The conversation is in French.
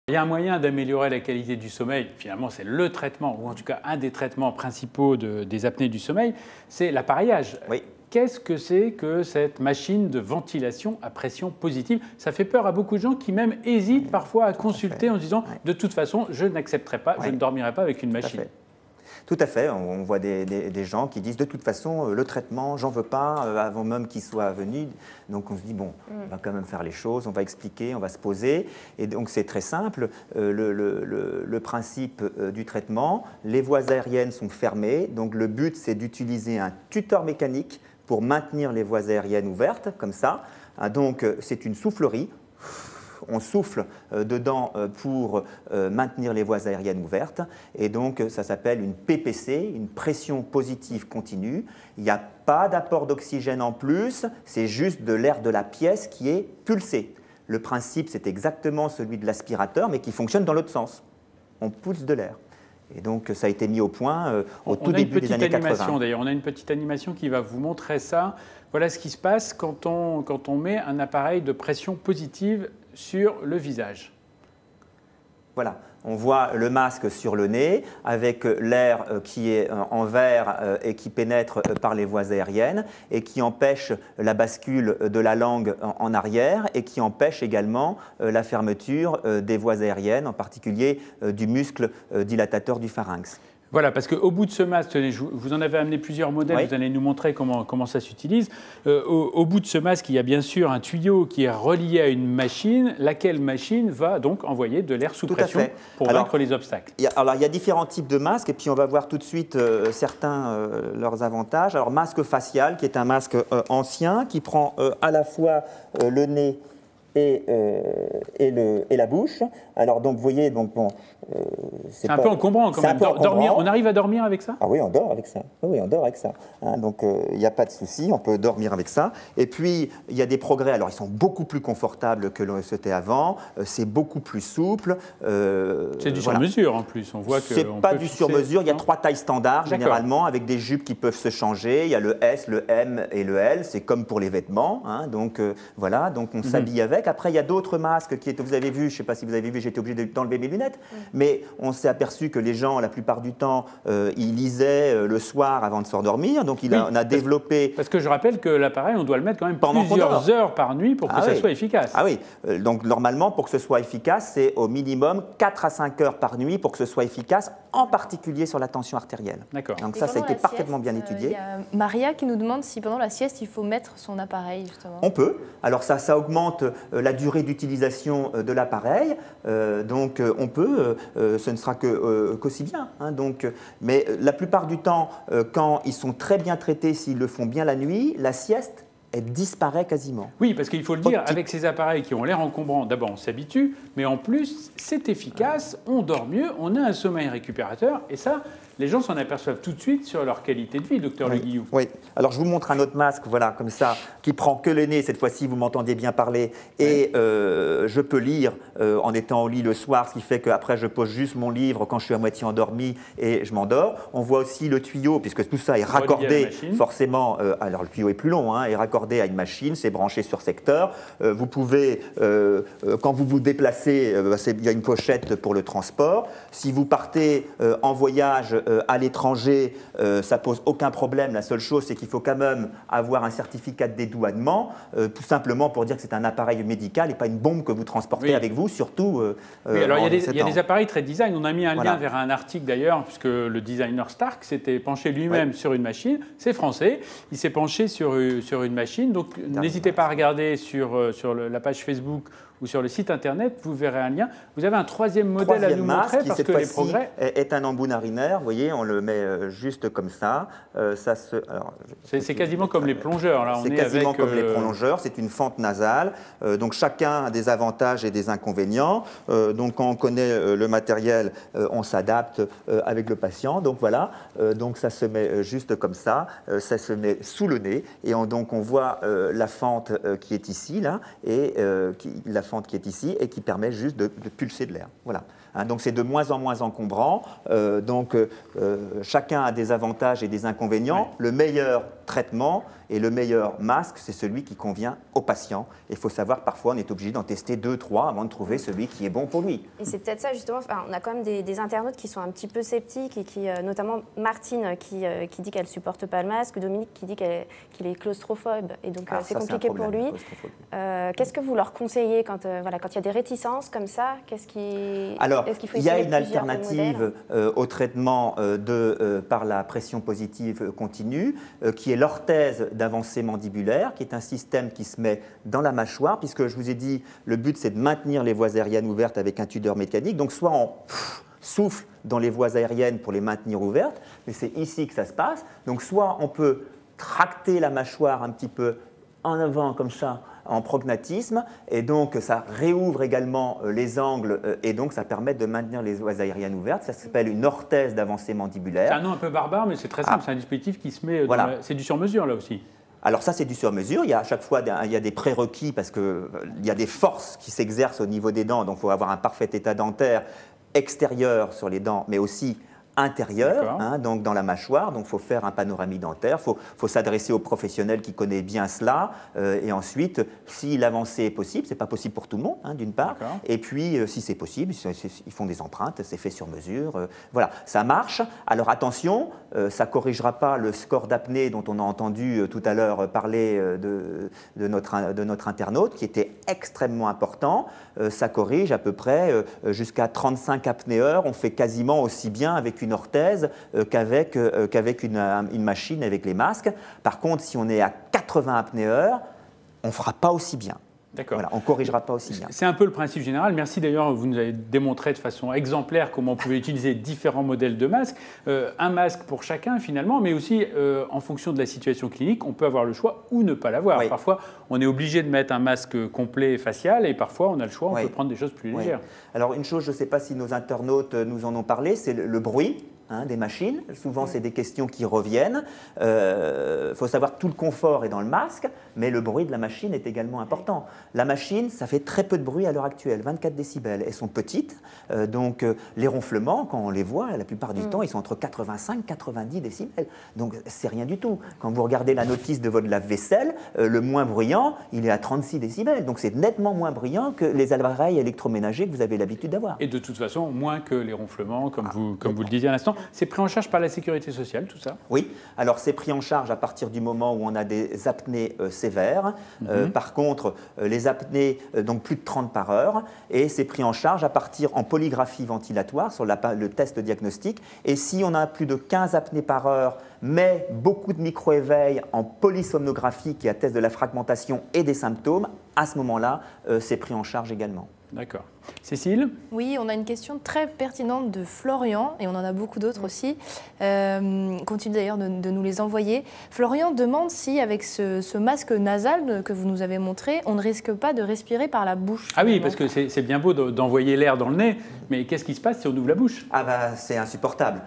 Il y a un moyen d'améliorer la qualité du sommeil, finalement c'est le traitement, ou en tout cas un des traitements principaux des apnées du sommeil, c'est l'appareillage. Oui. Qu'est-ce que c'est que cette machine de ventilation à pression positive? Ça fait peur à beaucoup de gens qui même hésitent parfois à consulter en se disant de toute façon je n'accepterai pas, je ne dormirai pas avec une machine. Tout à fait, on voit des gens qui disent de toute façon le traitement, j'en veux pas avant même qu'il soit venu. Donc on se dit bon, on va quand même faire les choses, on va expliquer, on va se poser. Et donc c'est très simple, le principe du traitement, les voies aériennes sont fermées. Donc le but c'est d'utiliser un tuteur mécanique pour maintenir les voies aériennes ouvertes, comme ça. Donc c'est une soufflerie. On souffle dedans pour maintenir les voies aériennes ouvertes. Et donc, ça s'appelle une PPC, une pression positive continue. Il n'y a pas d'apport d'oxygène en plus, c'est juste de l'air de la pièce qui est pulsé. Le principe, c'est exactement celui de l'aspirateur, mais qui fonctionne dans l'autre sens. On pousse de l'air. Et donc, ça a été mis au point au tout début des années 80. D'ailleurs, on a une petite animation qui va vous montrer ça. Voilà ce qui se passe quand on met un appareil de pression positive sur le visage. Voilà, on voit le masque sur le nez avec l'air qui est en verre et qui pénètre par les voies aériennes et qui empêche la bascule de la langue en arrière et qui empêche également la fermeture des voies aériennes, en particulier du muscle dilatateur du pharynx. Voilà, parce qu'au bout de ce masque, tenez, vous en avez amené plusieurs modèles, vous allez nous montrer comment ça s'utilise. Au bout de ce masque, il y a bien sûr un tuyau qui est relié à une machine, laquelle machine va donc envoyer de l'air sous pression pour vaincre les obstacles. Il y a différents types de masques, et puis on va voir tout de suite certains leurs avantages. Alors, masque facial, qui est un masque ancien, qui prend à la fois le nez et la bouche. Alors, donc, vous voyez, donc, bon, c'est un peu encombrant quand même. On arrive à dormir avec ça? Ah oui, on dort avec ça. Oui, on dort avec ça. Hein, donc, il n'y a pas de souci, on peut dormir avec ça. Et puis, il y a des progrès. Alors, ils sont beaucoup plus confortables que c'était avant. C'est beaucoup plus souple. C'est du sur-mesure en plus. On voit que c'est pas du sur-mesure. Il y a 3 tailles standards, généralement, avec des jupes qui peuvent se changer. Il y a le S, le M et le L. C'est comme pour les vêtements. Hein, donc, voilà. Donc, on s'habille avec. Après, il y a d'autres masques qui, vous avez vu, je ne sais pas si vous avez vu, j'étais obligé d'enlever mes lunettes, mais on s'est aperçu que les gens, la plupart du temps, ils lisaient le soir avant de s'endormir, donc on a développé... Parce que je rappelle que l'appareil, on doit le mettre quand même plusieurs heures par nuit pour que ça soit efficace. Ah oui, donc normalement, pour que ce soit efficace, c'est au minimum 4 à 5 heures par nuit pour que ce soit efficace, en particulier sur la tension artérielle. D'accord. Donc ça a été parfaitement bien étudié. Il y a Maria qui nous demande si pendant la sieste, il faut mettre son appareil, justement. On peut. Alors ça augmente la durée d'utilisation de l'appareil, donc on peut, ce ne sera qu'aussi bien. Hein, donc, mais la plupart du temps, quand ils sont très bien traités, s'ils le font bien la nuit, la sieste, elle disparaît quasiment. Oui, parce qu'il faut le dire, avec ces appareils qui ont l'air encombrants, d'abord on s'habitue, mais en plus c'est efficace, on dort mieux, on a un sommeil récupérateur, et ça, les gens s'en aperçoivent tout de suite sur leur qualité de vie, docteur Le Guillou. Oui, alors je vous montre un autre masque, voilà, comme ça, qui prend que le nez, cette fois-ci vous m'entendez bien parler, et je peux lire en étant au lit le soir, ce qui fait qu'après je pose juste mon livre quand je suis à moitié endormi et je m'endors. On voit aussi le tuyau, puisque tout ça est raccordé forcément, alors le tuyau est plus long, hein, est raccordé à une machine, c'est branché sur secteur. Vous pouvez, quand vous vous déplacez, il y a une pochette pour le transport. Si vous partez en voyage à l'étranger, ça pose aucun problème. La seule chose, c'est qu'il faut quand même avoir un certificat de dédouanement, tout simplement pour dire que c'est un appareil médical et pas une bombe que vous transportez avec vous, surtout. Oui, alors il y a des appareils très design. On a mis un lien vers un article d'ailleurs, puisque le designer Stark s'était penché lui-même sur une machine. C'est français. Il s'est penché sur une machine. Donc n'hésitez pas à regarder sur la page Facebook ou sur le site internet, vous verrez un lien. Vous avez un troisième modèle à nous montrer parce que les progrès... est un embout narinaire, vous voyez, on le met juste comme ça. C'est quasiment comme les plongeurs. C'est quasiment comme les plongeurs, c'est une fente nasale. Donc chacun a des avantages et des inconvénients. Donc quand on connaît le matériel, on s'adapte avec le patient. Donc voilà, donc ça se met juste comme ça, ça se met sous le nez. Et donc on voit la fente qui est ici, là, et la fente qui est ici et qui permet juste de pulser de l'air. Voilà. Hein, donc c'est de moins en moins encombrant. Chacun a des avantages et des inconvénients. Le meilleur traitement et le meilleur masque, c'est celui qui convient au patient. Il faut savoir, parfois, on est obligé d'en tester 2, 3 avant de trouver celui qui est bon pour lui. Et c'est peut-être ça, justement. Enfin, on a quand même des internautes qui sont un petit peu sceptiques et qui, notamment Martine, qui dit qu'elle ne supporte pas le masque, Dominique qui dit qu'il est claustrophobe. Et donc, c'est compliqué pour lui. Qu'est-ce que vous leur conseillez quand il y a des réticences comme ça? Alors, il y a une alternative au traitement par la pression positive continue, qui est l'orthèse d'avancée mandibulaire, qui est un système qui se met dans la mâchoire, puisque je vous ai dit, le but c'est de maintenir les voies aériennes ouvertes avec un tudeur mécanique. Donc soit on souffle dans les voies aériennes pour les maintenir ouvertes, mais c'est ici que ça se passe. Donc soit on peut tracter la mâchoire un petit peu en avant comme ça, en prognatisme, et donc ça réouvre également les angles, et donc ça permet de maintenir les voies aériennes ouvertes. Ça s'appelle une orthèse d'avancée mandibulaire. C'est un nom un peu barbare, mais c'est très simple, c'est un dispositif qui se met... C'est du sur-mesure là aussi. Alors ça, c'est du sur-mesure. Il y a à chaque fois des prérequis parce qu'il y a des forces qui s'exercent au niveau des dents, donc il faut avoir un parfait état dentaire extérieur sur les dents, mais aussi intérieur, donc dans la mâchoire. Donc il faut faire un panoramie dentaire, il faut s'adresser au professionnel qui connaît bien cela, et ensuite, si l'avancée est possible, ce n'est pas possible pour tout le monde, d'une part, et puis si c'est possible, ils font des empreintes, c'est fait sur mesure, voilà, ça marche. Alors attention, ça ne corrigera pas le score d'apnée dont on a entendu tout à l'heure parler de notre internaute, qui était extrêmement important. Ça corrige à peu près jusqu'à 35 apnéeurs, on fait quasiment aussi bien avec une orthèse qu'avec une machine avec les masques. Par contre, si on est à 80 apnéeurs, on ne fera pas aussi bien. D'accord. Voilà, on ne corrigera pas aussi bien. C'est un peu le principe général. Merci d'ailleurs, vous nous avez démontré de façon exemplaire comment on pouvait utiliser différents modèles de masques. Un masque pour chacun finalement, mais aussi en fonction de la situation clinique, on peut avoir le choix ou ne pas l'avoir. Oui. Parfois, on est obligé de mettre un masque complet facial et parfois on a le choix, on peut prendre des choses plus légères. Alors une chose, je ne sais pas si nos internautes nous en ont parlé, c'est le bruit. Des machines. Souvent, c'est des questions qui reviennent. Il faut savoir que tout le confort est dans le masque, mais le bruit de la machine est également important. La machine, ça fait très peu de bruit à l'heure actuelle, 24 décibels. Elles sont petites, donc les ronflements, quand on les voit, la plupart du temps, ils sont entre 85 et 90 décibels. Donc, c'est rien du tout. Quand vous regardez la notice de votre lave-vaisselle, le moins bruyant, il est à 36 décibels. Donc, c'est nettement moins bruyant que les appareils électroménagers que vous avez l'habitude d'avoir. Et de toute façon, moins que les ronflements, comme vous le disiez à l'instant. C'est pris en charge par la sécurité sociale, tout ça? Oui, alors c'est pris en charge à partir du moment où on a des apnées sévères. Par contre, les apnées, donc plus de 30 par heure, et c'est pris en charge à partir en polygraphie ventilatoire sur le test diagnostic. Et si on a plus de 15 apnées par heure, mais beaucoup de micro-éveils en polysomnographie qui attestent de la fragmentation et des symptômes, à ce moment-là, c'est pris en charge également. D'accord. Cécile? Oui, on a une question très pertinente de Florian, et on en a beaucoup d'autres aussi. Continue d'ailleurs de nous les envoyer. Florian demande si, avec ce masque nasal que vous nous avez montré, on ne risque pas de respirer par la bouche. Ah oui, parce que c'est bien beau d'envoyer l'air dans le nez, mais qu'est-ce qui se passe si on ouvre la bouche? Ah bah, c'est insupportable.